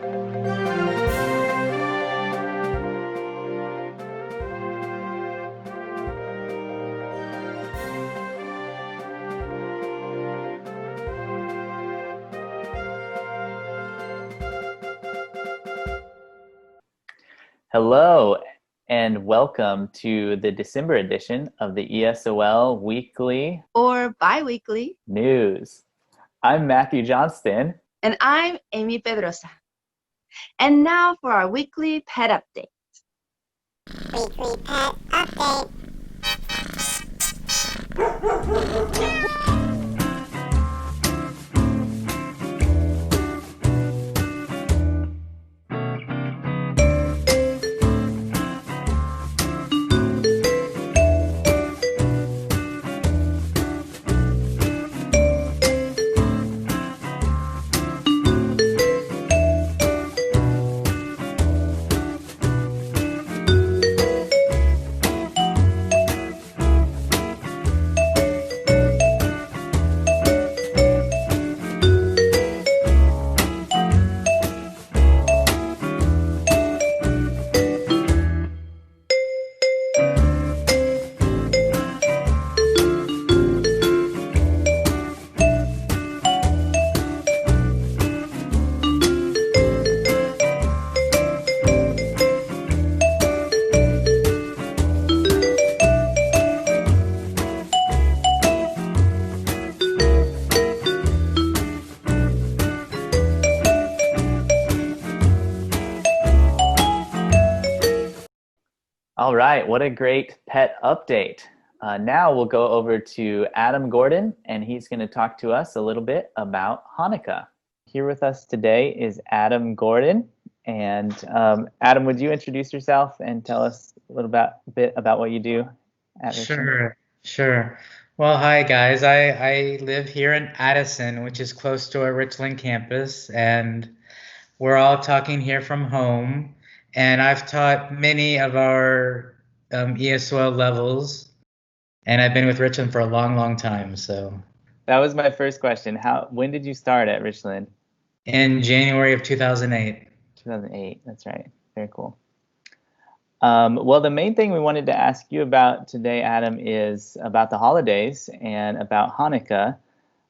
Hello, and welcome to the December edition of the ESOL Weekly or bi-weekly News. I'm Matthew Johnston. And I'm Amy Pedrosa. And now for our weekly pet update. Weekly pet update. All right, what a great pet update. Now we'll go over to Adam Gordon, and he's going to talk to us a little bit about Hanukkah. Here with us today is Adam Gordon. And Adam, would you introduce yourself and tell us a little bit about what you do at Richland? Sure. Well, hi guys. I live here in Addison, which is close to our Richland campus, and we're all talking here from home. And I've taught many of our ESOL levels, and I've been with Richland for a long, long time. So That was my first question. When did you start at Richland? in January of 2008. 2008, that's right. Very cool. Well, the main thing we wanted to ask you about today, Adam, is about the holidays and about Hanukkah.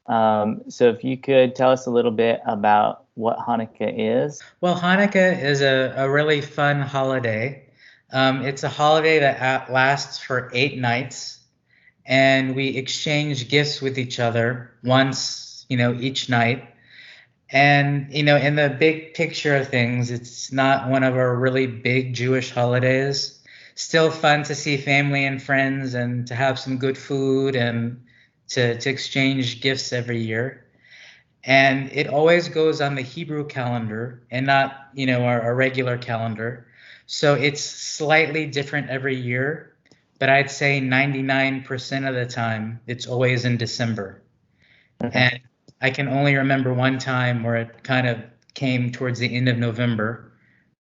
So if you could tell us a little bit about what Hanukkah is. Well, Hanukkah is a really fun holiday. It's a holiday that lasts for 8 nights, and we exchange gifts with each other once, each night. And, in the big picture of things, it's not one of our really big Jewish holidays. Still fun to see family and friends and to have some good food and to exchange gifts every year. And it always goes on the Hebrew calendar and not, our regular calendar. So it's slightly different every year, but I'd say 99% of the time, it's always in December. Okay. And I can only remember one time where it kind of came towards the end of November,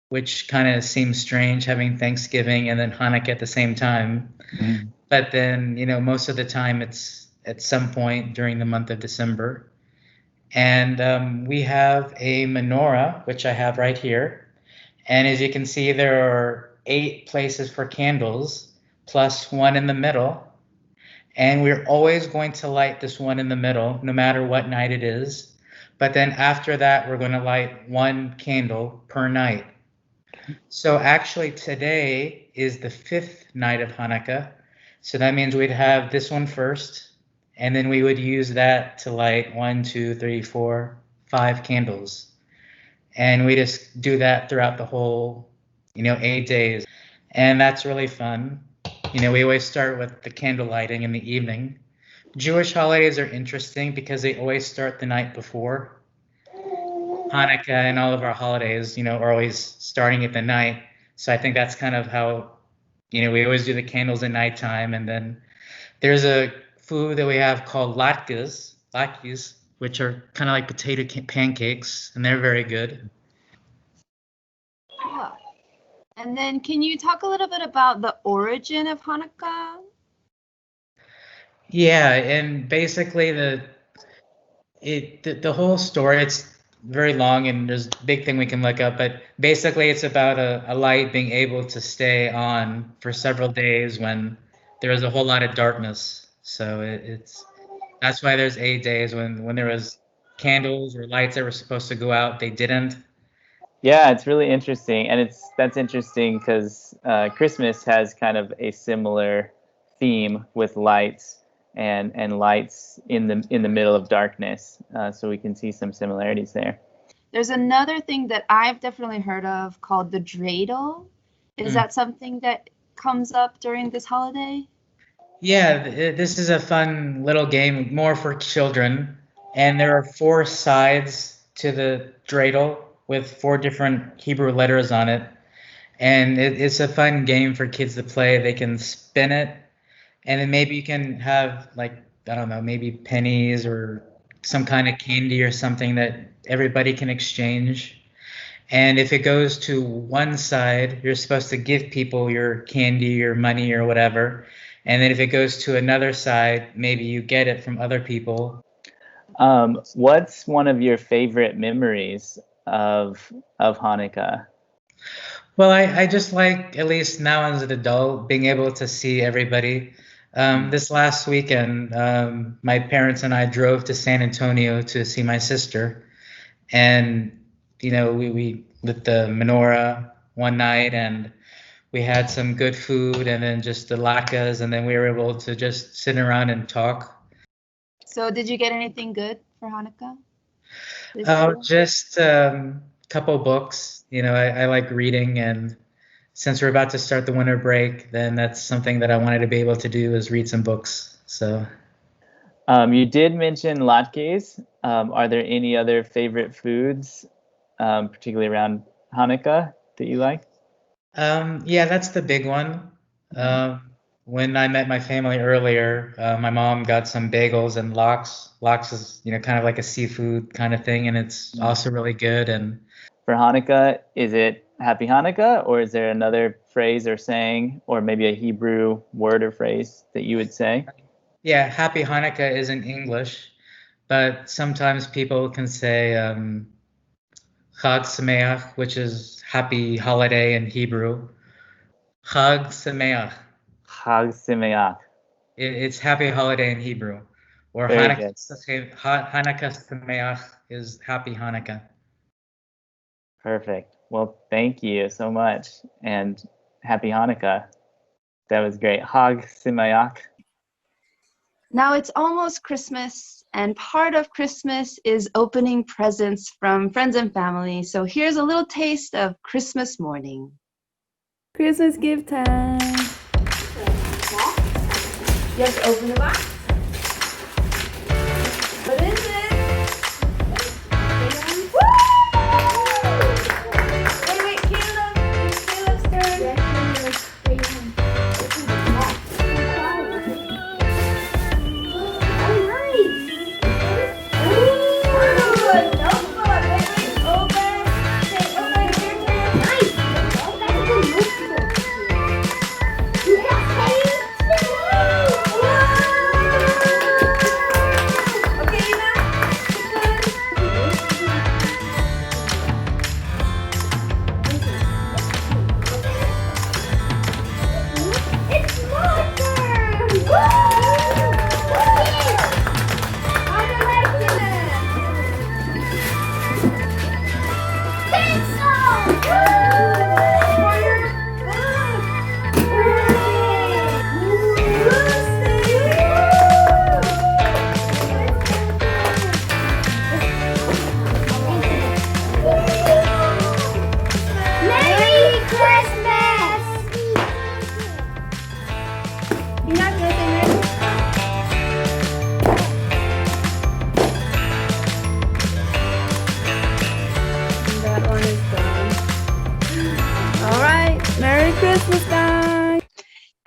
which kind of seems strange having Thanksgiving and then Hanukkah at the same time. Mm. But then, most of the time it's at some point during the month of December. And we have a menorah, which I have right here. And as you can see, there are 8 places for candles, plus one in the middle. And we're always going to light this one in the middle, no matter what night it is. But then after that, we're going to light 1 candle per night. So actually today is the 5th night of Hanukkah. So that means we'd have this one first, and then we would use that to light 1, 2, 3, 4, 5 candles. And we just do that throughout the whole, 8 days. And that's really fun. We always start with the candle lighting in the evening. Jewish holidays are interesting because they always start the night before. Hanukkah and all of our holidays, are always starting at the night. So I think that's kind of how, we always do the candles at nighttime. And then there's a food that we have called latkes, which are kind of like potato pancakes, and they're very good. Oh. And then can you talk a little bit about the origin of Hanukkah? Yeah, and basically the whole story, it's very long, and there's a big thing we can look up, but basically it's about a light being able to stay on for several days when there is a whole lot of darkness. So it's that's why there's 8 days when there was candles or lights that were supposed to go out, they didn't. Yeah, it's really interesting, and that's interesting because Christmas has kind of a similar theme with lights and lights in the middle of darkness. So we can see some similarities there. There's another thing that I've definitely heard of called the dreidel. Is that something that comes up during this holiday? Yeah, this is a fun little game, more for children, and there are 4 sides to the dreidel with 4 different Hebrew letters on it, and it's a fun game for kids to play. They can spin it, and then maybe you can have, like, I don't know, maybe pennies or some kind of candy or something that everybody can exchange. And if it goes to one side, you're supposed to give people your candy, your money, or whatever. And then if it goes to another side, maybe you get it from other people. What's one of your favorite memories of Hanukkah? Well, I just like, at least now as an adult, being able to see everybody. This last weekend, my parents and I drove to San Antonio to see my sister. And, we lit the menorah one night, and we had some good food, and then just the latkes, and then we were able to just sit around and talk. So did you get anything good for Hanukkah this year? Just a couple books. I like reading, and since we're about to start the winter break, then that's something that I wanted to be able to do, is read some books. So you did mention latkes. Are there any other favorite foods, particularly around Hanukkah, that you like? yeah, that's the big one. When I met my family earlier, my mom got some bagels and lox. Lox is, kind of like a seafood kind of thing, and it's also really good. And For Hanukkah, is it Happy Hanukkah, or is there another phrase or saying, or maybe a Hebrew word or phrase that you would say? yeah, Happy Hanukkah is in English, but sometimes people can say Chag Sameach, which is happy holiday in Hebrew. Chag Sameach. Chag Sameach. It's happy holiday in Hebrew. Or Very Hanukkah, good. Hanukkah Sameach is happy Hanukkah. Perfect. Well, thank you so much, and Happy Hanukkah. That was great. Chag Sameach. Now it's almost Christmas, and part of Christmas is opening presents from friends and family. So here's a little taste of Christmas morning. Christmas gift time. You have to open the box. What is it? Woo! Wait, Caleb. It's Caleb's turn.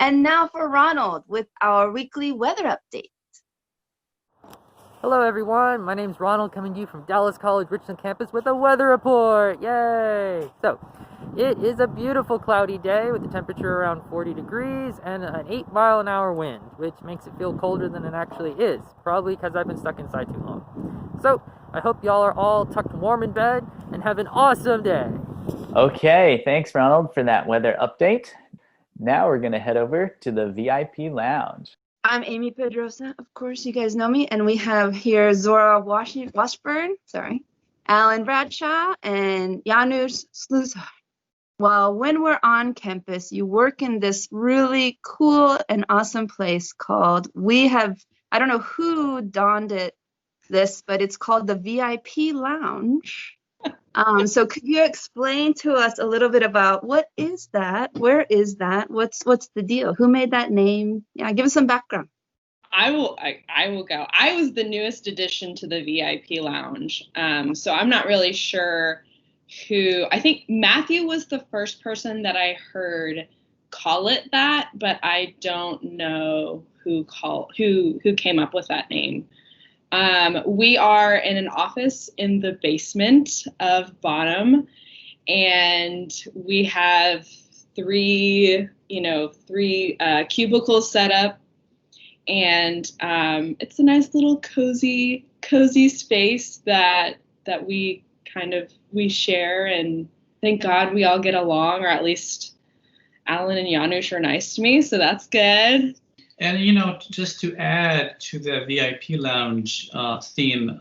And now for Ronald with our weekly weather update. Hello everyone, my name's Ronald, coming to you from Dallas College Richland campus with a weather report. Yay! So, it is a beautiful cloudy day with the temperature around 40 degrees and an 8-mile-an-hour wind, which makes it feel colder than it actually is, probably because I've been stuck inside too long. So I hope y'all are all tucked warm in bed and have an awesome day. Okay, thanks, Ronald, for that weather update. Now we're going to head over to the VIP lounge. I'm Amy Pedrosa, of course, you guys know me, and we have here Zora Washburn, Alan Bradshaw, and Janusz Sluzar. Well, when we're on campus, you work in this really cool and awesome place called, I don't know who donned this, but it's called the VIP Lounge. So could you explain to us a little bit about what is that? Where is that? What's the deal? Who made that name? Yeah, give us some background. I will go. I was the newest addition to the VIP lounge. So I'm not really sure who. I think Matthew was the first person that I heard call it that, but I don't know who came up with that name. We are in an office in the basement of Bottom, and we have three cubicles set up, and it's a nice little cozy space that we share, and thank God we all get along, or at least Alan and Janusz are nice to me, so that's good. And, just to add to the VIP lounge theme,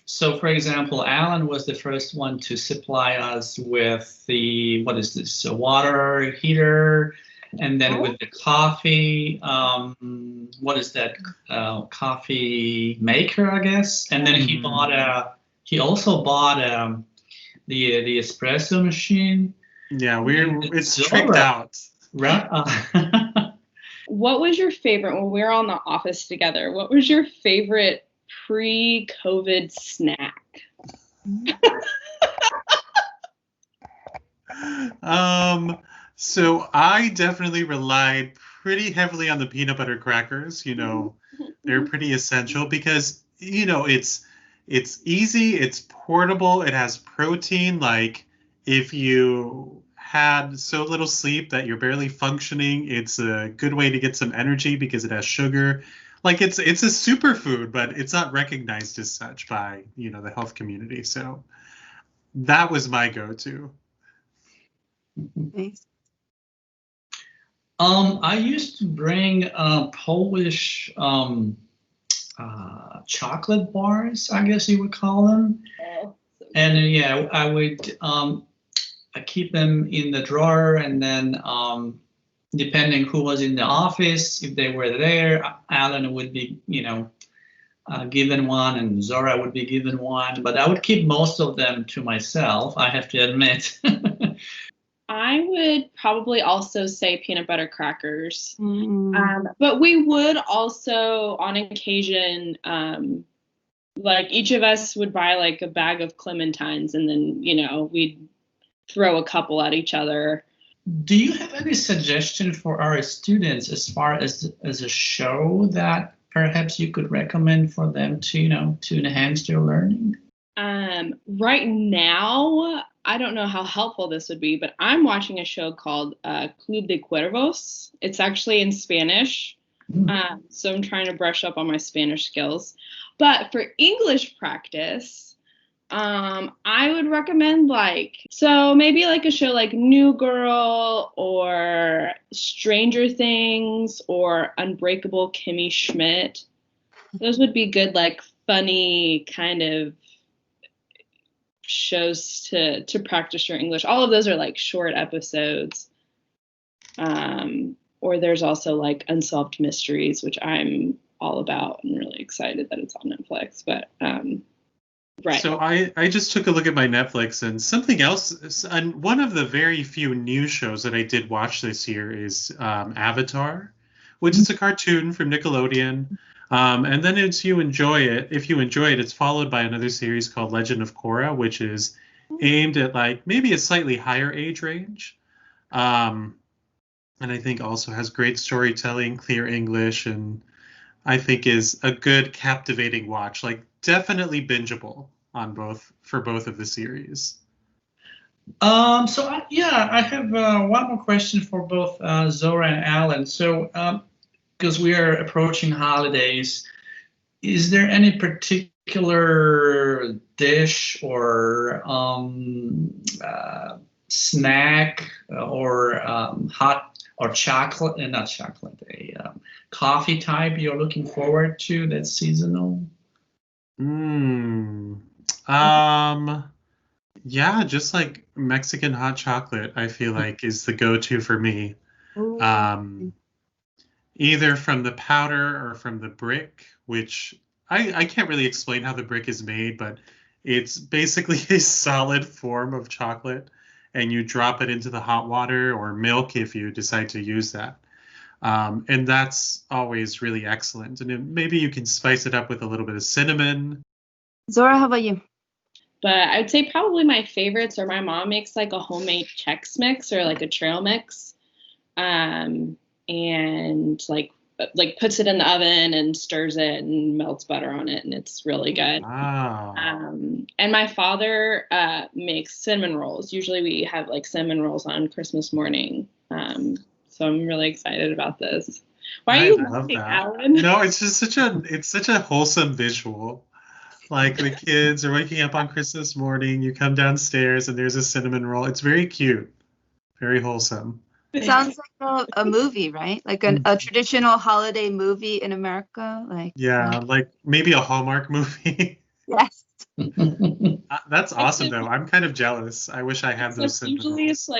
so for example, Alan was the first one to supply us with the, water heater, and then with the coffee, coffee maker, I guess. And then he also bought the espresso machine. Yeah, it's tricked out. Right. What was your favorite, when we were all in the office together, what was your favorite pre-COVID snack? So I definitely relied pretty heavily on the peanut butter crackers. They're pretty essential because, it's easy, it's portable, it has protein. Like if you had so little sleep that you're barely functioning, it's a good way to get some energy because it has sugar. Like it's a superfood, but it's not recognized as such by the health community. So that was my go-to. Thanks. I used to bring Polish chocolate bars, I guess you would call them. And I would I keep them in the drawer, and then depending who was in the office, if they were there, Alan would be, given one, and Zora would be given one. But I would keep most of them to myself, I have to admit. I would probably also say peanut butter crackers. But we would also, on occasion, like each of us would buy like a bag of clementines, and then, we'd throw a couple at each other. Do you have any suggestion for our students as far as a show that perhaps you could recommend for them to enhance their learning? Right now, I don't know how helpful this would be, but I'm watching a show called Club de Cuervos. It's actually in Spanish, so I'm trying to brush up on my Spanish skills. But for English practice, I would recommend maybe like a show like New Girl or Stranger Things or Unbreakable Kimmy Schmidt. Those would be good, like funny kind of shows to practice your English. All of those are like short episodes. Or there's also like Unsolved Mysteries, which I'm all about and really excited that it's on Netflix. But right. So I just took a look at my Netflix, and something else, and one of the very few new shows that I did watch this year is Avatar, which is a cartoon from Nickelodeon. And then if you enjoy it, it's followed by another series called Legend of Korra, which is aimed at like maybe a slightly higher age range. And I think also has great storytelling, clear English, and I think is a good, captivating watch. Like definitely bingeable for both of the series. I have one more question for both Zora and Alan. So, because we are approaching holidays, is there any particular particular dish or snack or hot or chocolate, not chocolate, a coffee type you're looking forward to that's seasonal? Yeah, just like Mexican hot chocolate, I feel like is the go-to for me. Either from the powder or from the brick, which I can't really explain how the brick is made, but it's basically a solid form of chocolate, and you drop it into the hot water or milk if you decide to use that. And that's always really excellent. And maybe you can spice it up with a little bit of cinnamon. Zora, how about you? But I would say probably my favorites are my mom makes like a homemade Chex Mix or like a trail mix. And like puts it in the oven and stirs it and melts butter on it, and it's really good. Wow. And my father makes cinnamon rolls. Usually we have like cinnamon rolls on Christmas morning. So I'm really excited about this. Why are you laughing, Alan? No, it's just such a wholesome visual. Like the kids are waking up on Christmas morning, you come downstairs and there's a cinnamon roll. It's very cute, very wholesome. Sounds like a movie, right? Like a traditional holiday movie in America. Like maybe a Hallmark movie. Yes. That's awesome though. I'm kind of jealous. I wish I had those cinnamon rolls.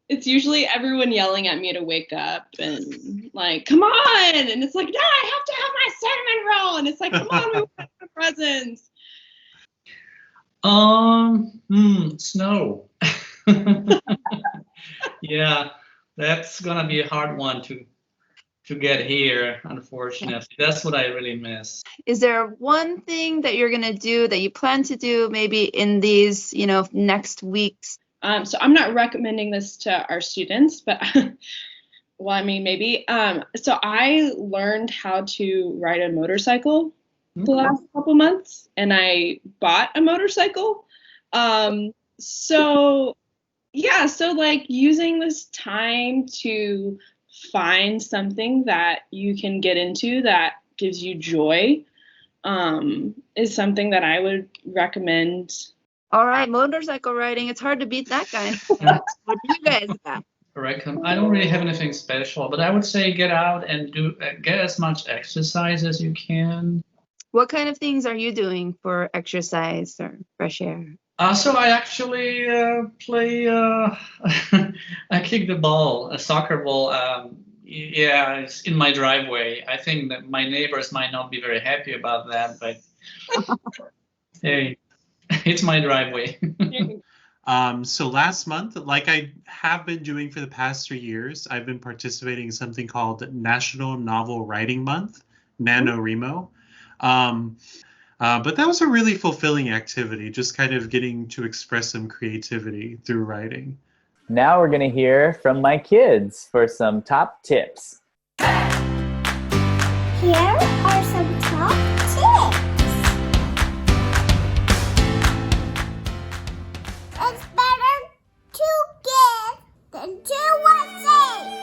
It's usually everyone yelling at me to wake up and like, come on. And it's like, no, I have to have my cinnamon roll. And it's like, come on, we want the presents. Snow. Yeah, that's gonna be a hard one to get here, unfortunately. That's what I really miss. Is there one thing that you're gonna do that you plan to do maybe in these, next weeks? So I'm not recommending this to our students, but well, I mean, maybe. So I learned how to ride a motorcycle the last couple months, and I bought a motorcycle. So like using this time to find something that you can get into that gives you joy is something that I would recommend. All right, motorcycle riding. It's hard to beat that guy. What do you guys got? Correct. I don't really have anything special, but I would say get out and get as much exercise as you can. What kind of things are you doing for exercise or fresh air? So I actually play. I kick the ball, a soccer ball. It's in my driveway. I think that my neighbors might not be very happy about that, but hey. It's my driveway. So last month, like I have been doing for the past 3 years, I've been participating in something called National Novel Writing Month, NaNoWriMo. But that was a really fulfilling activity, just kind of getting to express some creativity through writing. Now we're going to hear from my kids for some top tips. Here are some top tips. It's better to give than to receive.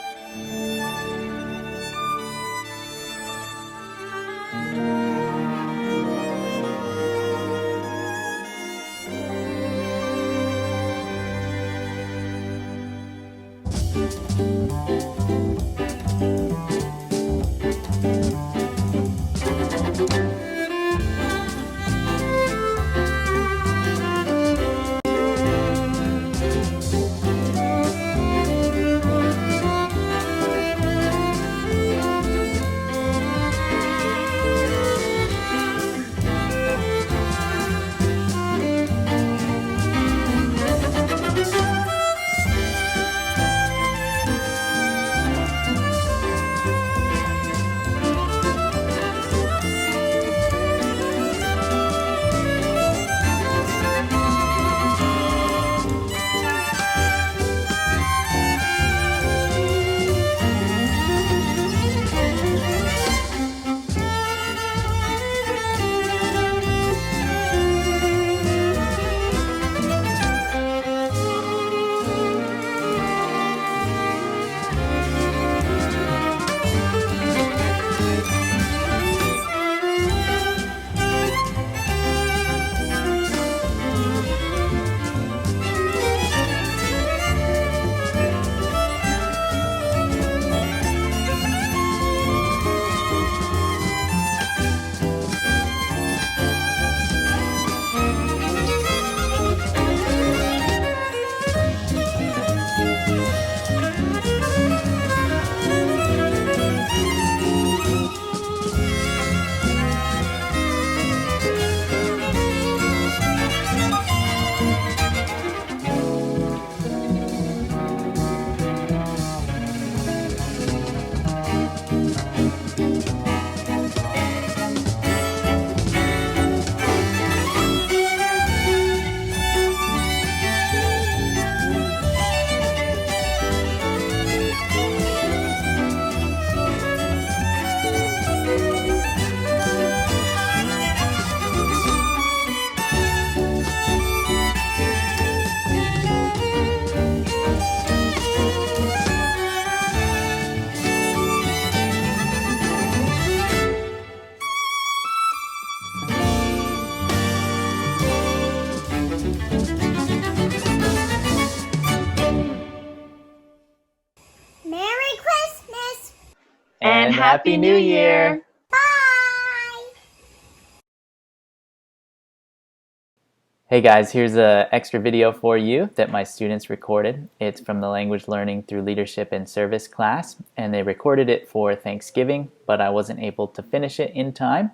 And Happy New Year! Bye! Hey guys, here's an extra video for you that my students recorded. It's from the Language Learning Through Leadership and Service class, and they recorded it for Thanksgiving, but I wasn't able to finish it in time.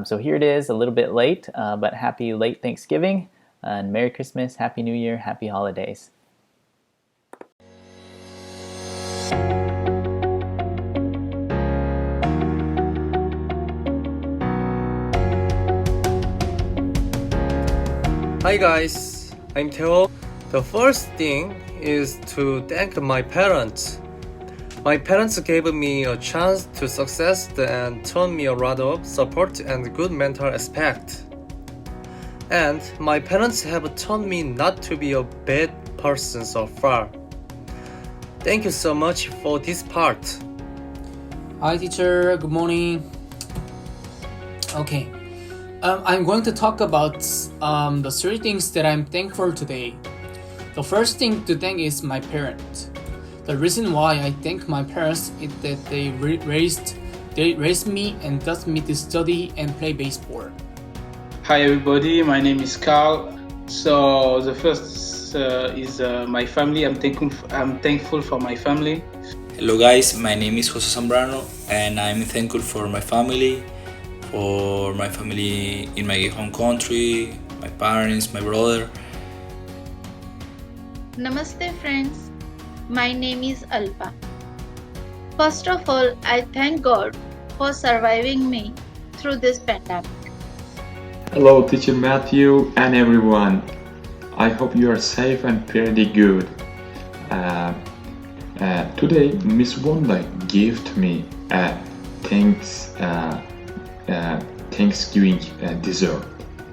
So here it is, a little bit late, but happy late Thanksgiving, and Merry Christmas, Happy New Year, Happy Holidays. Hi guys, I'm Theo. The first thing is to thank my parents. My parents gave me a chance to success and taught me a lot of support and good mental aspect. And my parents have taught me not to be a bad person so far. Thank you so much for this part. Hi teacher, good morning. Okay. I'm going to talk about the 3 things that I'm thankful today. The first thing to thank is my parents. The reason why I thank my parents is that they raised me and taught me to study and play baseball. Hi everybody, my name is Carl. So the first is my family. I'm thankful for my family. Hello guys, my name is Jose Zambrano and I'm thankful for my family in my home country, my parents, my brother. Namaste friends, my name is Alpa. First of all, I thank God for surviving me through this pandemic. Hello teacher Matthew and everyone. I hope you are safe and pretty good. Today Miss Wanda gave me a Thanksgiving dessert,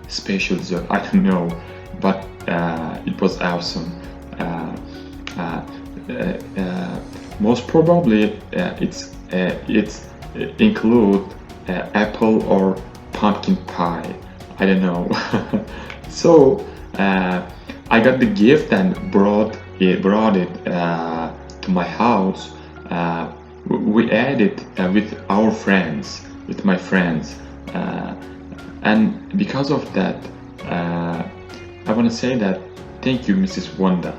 special dessert. I don't know, but it was awesome. Most probably it's include apple or pumpkin pie. I don't know. So I got the gift and brought it to my house. We ate it with my friends, and because of that, I want to say that thank you, Mrs. Wanda.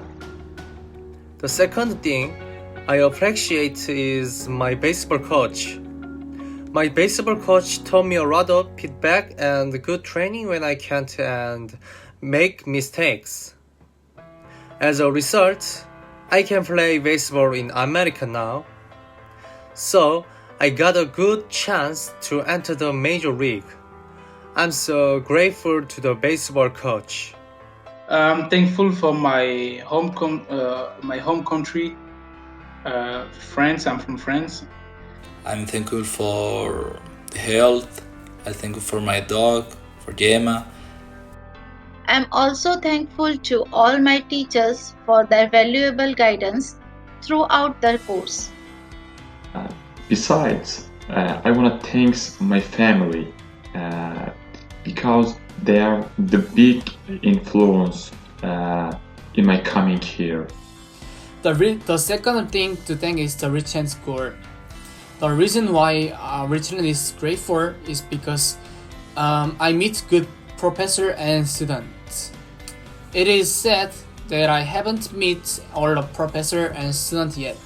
The second thing I appreciate is my baseball coach. My baseball coach taught me a lot of feedback and good training when I can't and make mistakes. As a result, I can play baseball in America now. So I got a good chance to enter the major league. I'm so grateful to the baseball coach. I'm thankful for my home country, France. I'm from France. I'm thankful for the health. I'm thankful for my dog, for Gemma. I'm also thankful to all my teachers for their valuable guidance throughout the course. Besides, I want to thank my family because they are the big influence in my coming here. The second thing to thank is the Richland School. The reason why Richland is grateful is because I meet good professor and students. It is said that I haven't met all the professor and students yet,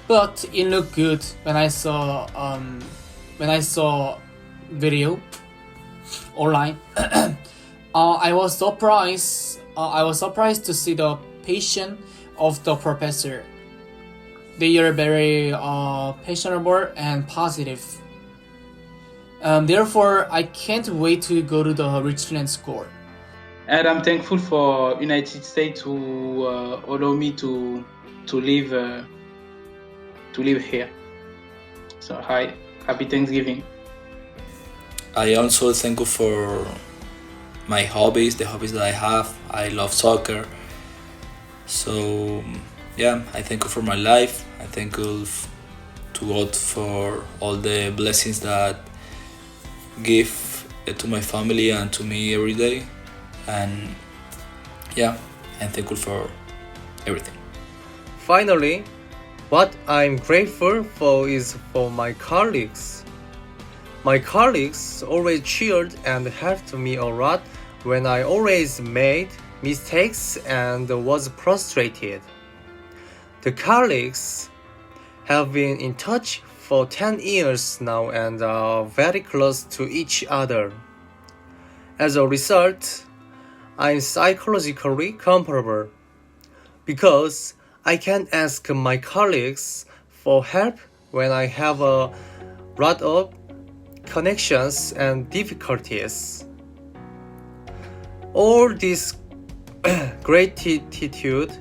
but it looked good when I saw video online. I was surprised to see the patience of the professor. They are very passionate and positive. Therefore, I can't wait to go to the Richland School. And I'm thankful for United States to allow me to live here. So happy Thanksgiving. I also thankful for my hobbies, the hobbies that I have. I love soccer. So yeah, I thankful for my life. I thankful to God for all the blessings that give to my family and to me every day. And yeah, I'm thankful for everything. Finally, What I'm grateful for is for my colleagues. My colleagues always cheered and helped me a lot when I always made mistakes and was frustrated. The colleagues have been in touch for 10 years now and are very close to each other. As a result, I'm psychologically comfortable because I can ask my colleagues for help when I have a lot of connections and difficulties. All this gratitude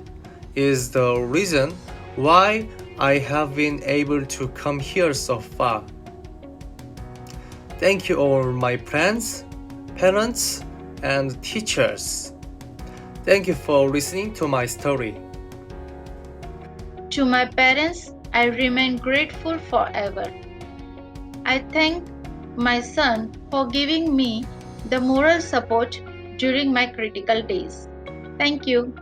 is the reason why I have been able to come here so far. Thank you all my friends, parents, and teachers. Thank you for listening to my story. To my parents, I remain grateful forever. I thank my son for giving me the moral support during my critical days. Thank you.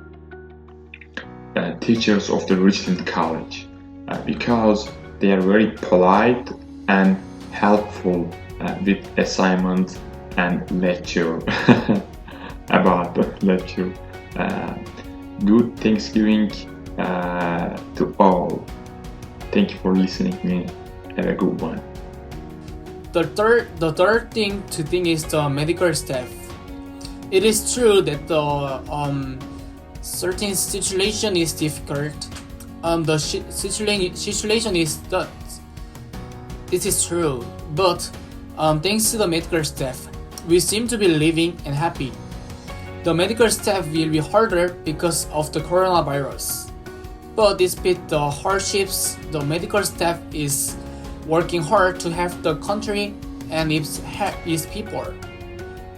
Teachers of the Richland College, because they are very polite and helpful with assignments and lecture about the lecture. Good Thanksgiving to all. Thank you for listening to me. Have a good one. The third thing to think is the medical staff. It is true that the certain situation is difficult. The situation is that this is true, but thanks to the medical staff, we seem to be living and happy. The medical staff will be harder because of the coronavirus. But despite the hardships, the medical staff is working hard to help the country and its people.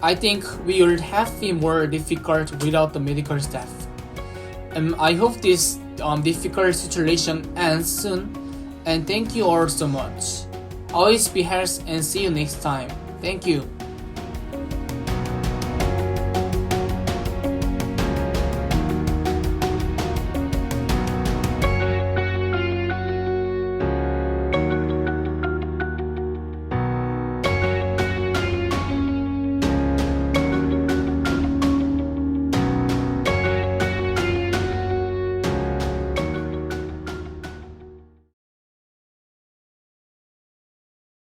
I think we would have been more difficult without the medical staff. I hope this difficult situation ends soon, and thank you all so much. Always be healthy and see you next time. Thank you.